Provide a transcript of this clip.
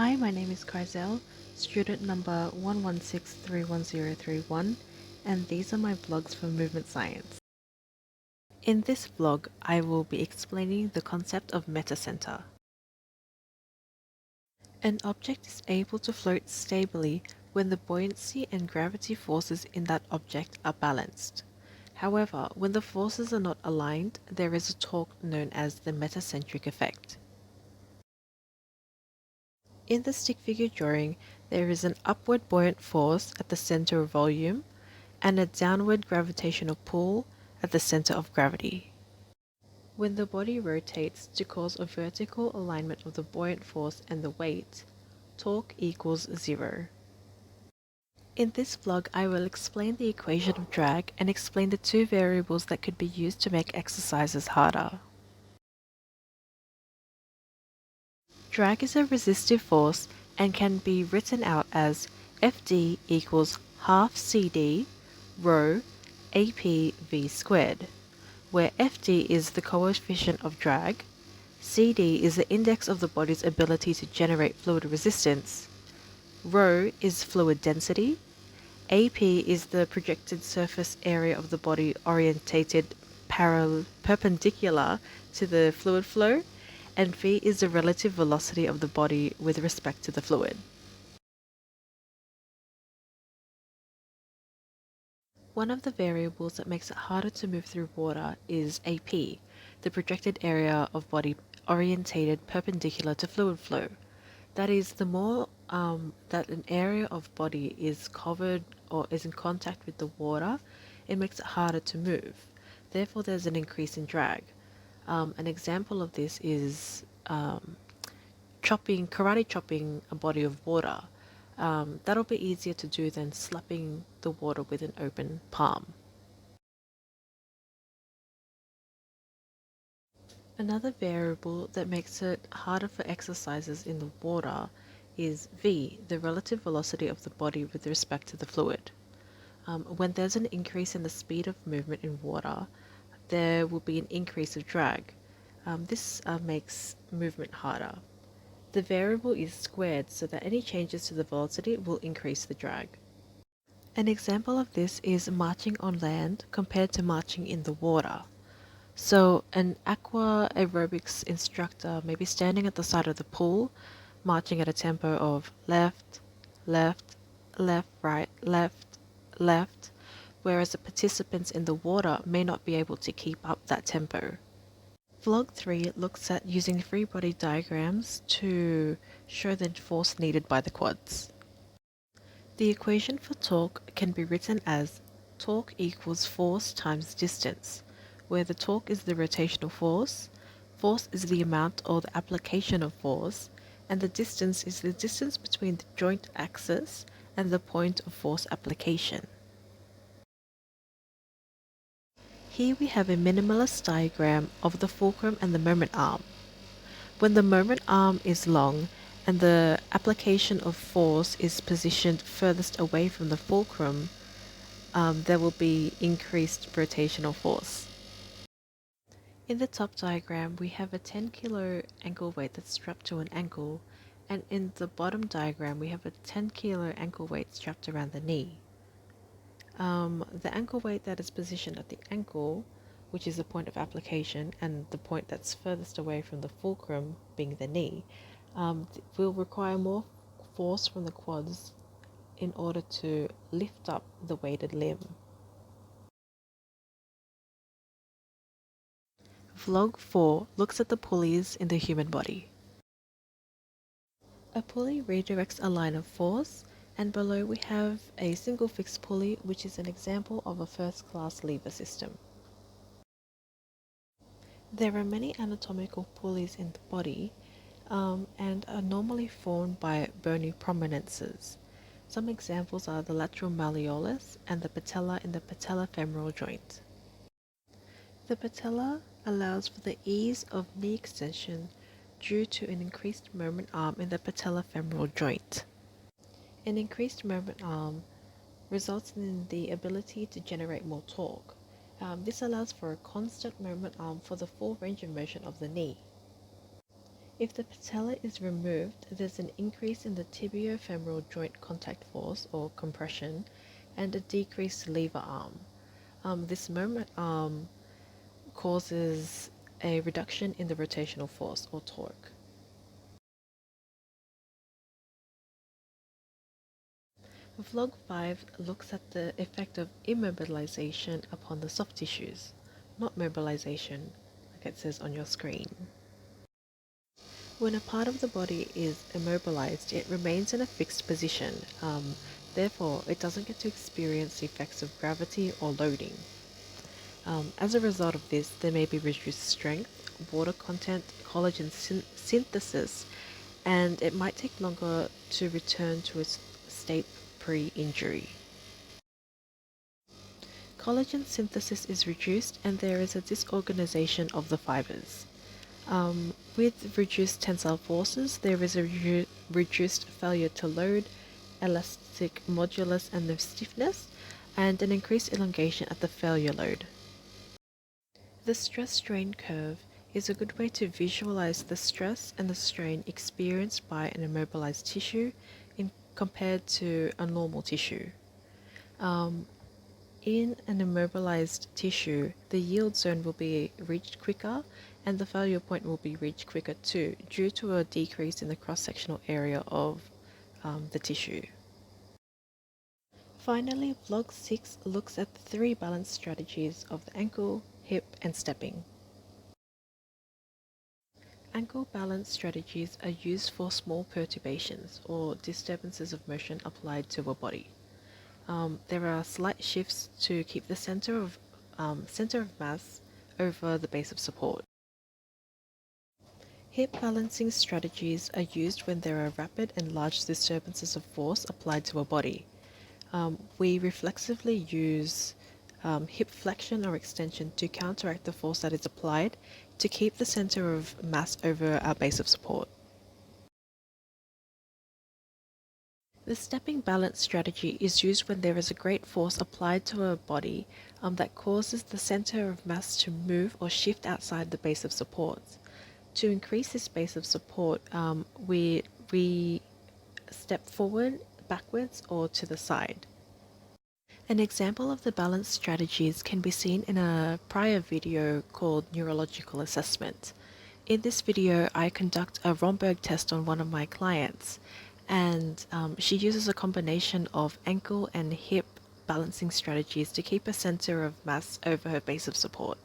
Hi, my name is Carzel, student number 11631031, and these are my vlogs for movement science. In this vlog, I will be explaining the concept of metacenter. An object is able to float stably when the buoyancy and gravity forces in that object are balanced. However, when the forces are not aligned, there is a torque known as the metacentric effect. In the stick figure drawing, there is an upward buoyant force at the center of volume and a downward gravitational pull at the center of gravity. When the body rotates to cause a vertical alignment of the buoyant force and the weight, torque equals 0. In this vlog, I will explain the equation of drag and explain the two variables that could be used to make exercises harder. Drag is a resistive force and can be written out as Fd equals half CD rho APV squared, where Fd is the coefficient of drag, CD is the index of the body's ability to generate fluid resistance, rho is fluid density, AP is the projected surface area of the body orientated perpendicular to the fluid flow, and v is the relative velocity of the body with respect to the fluid. One of the variables that makes it harder to move through water is AP, the projected area of body orientated perpendicular to fluid flow. That is, the more that an area of body is covered or is in contact with the water, it makes it harder to move. Therefore, there's an increase in drag. An example of this is karate chopping a body of water. That'll be easier to do than slapping the water with an open palm. Another variable that makes it harder for exercises in the water is v, the relative velocity of the body with respect to the fluid. When there's an increase in the speed of movement in water, there will be an increase of drag. This makes movement harder. The variable is squared so that any changes to the velocity will increase the drag. An example of this is marching on land compared to marching in the water. So an aqua aerobics instructor may be standing at the side of the pool, marching at a tempo of left, left, left, right, left, left, whereas the participants in the water may not be able to keep up that tempo. Vlog 3 looks at using free body diagrams to show the force needed by the quads. The equation for torque can be written as torque equals force times distance, where the torque is the rotational force is the amount or the application of force, and the distance is the distance between the joint axis and the point of force application. Here we have a minimalist diagram of the fulcrum and the moment arm. When the moment arm is long and the application of force is positioned furthest away from the fulcrum, there will be increased rotational force. In the top diagram, we have a 10 kilo ankle weight that's strapped to an ankle, and in the bottom diagram, we have a 10 kilo ankle weight strapped around the knee. The ankle weight that is positioned at the ankle, which is the point of application, and the point that's furthest away from the fulcrum, being the knee, will require more force from the quads in order to lift up the weighted limb. Vlog 4 looks at the pulleys in the human body. A pulley redirects a line of force, and below we have a single fixed pulley, which is an example of a first-class lever system. There are many anatomical pulleys in the body and are normally formed by bony prominences. Some examples are the lateral malleolus and the patella in the patellofemoral joint. The patella allows for the ease of knee extension due to an increased moment arm in the patellofemoral joint. An increased moment arm results in the ability to generate more torque. This allows for a constant moment arm for the full range of motion of the knee. If the patella is removed, there's an increase in the tibiofemoral joint contact force or compression and a decreased lever arm. This moment causes a reduction in the rotational force or torque. Vlog 5 looks at the effect of immobilization upon the soft tissues, not mobilization, like it says on your screen. When a part of the body is immobilized, it remains in a fixed position. Therefore, it doesn't get to experience the effects of gravity or loading. As a result of this, there may be reduced strength, water content, collagen synthesis, and it might take longer to return to its state pre-injury. Collagen synthesis is reduced and there is a disorganization of the fibers. With reduced tensile forces, there is a reduced failure to load, elastic modulus and the stiffness, and an increased elongation at the failure load. The stress-strain curve is a good way to visualize the stress and the strain experienced by an immobilized tissue compared to a normal tissue. In an immobilized tissue, the yield zone will be reached quicker and the failure point will be reached quicker too, due to a decrease in the cross-sectional area of the tissue. Finally, Vlog 6 looks at the 3 balance strategies of the ankle, hip, and stepping. Ankle balance strategies are used for small perturbations or disturbances of motion applied to a body. There are slight shifts to keep the center of mass over the base of support. Hip balancing strategies are used when there are rapid and large disturbances of force applied to a body. We reflexively use hip flexion or extension to counteract the force that is applied to keep the center of mass over our base of support. The stepping balance strategy is used when there is a great force applied to a body that causes the center of mass to move or shift outside the base of support. To increase this base of support, we step forward, backwards, or to the side. An example of the balance strategies can be seen in a prior video called Neurological Assessment. In this video, I conduct a Romberg test on one of my clients, and she uses a combination of ankle and hip balancing strategies to keep a center of mass over her base of support.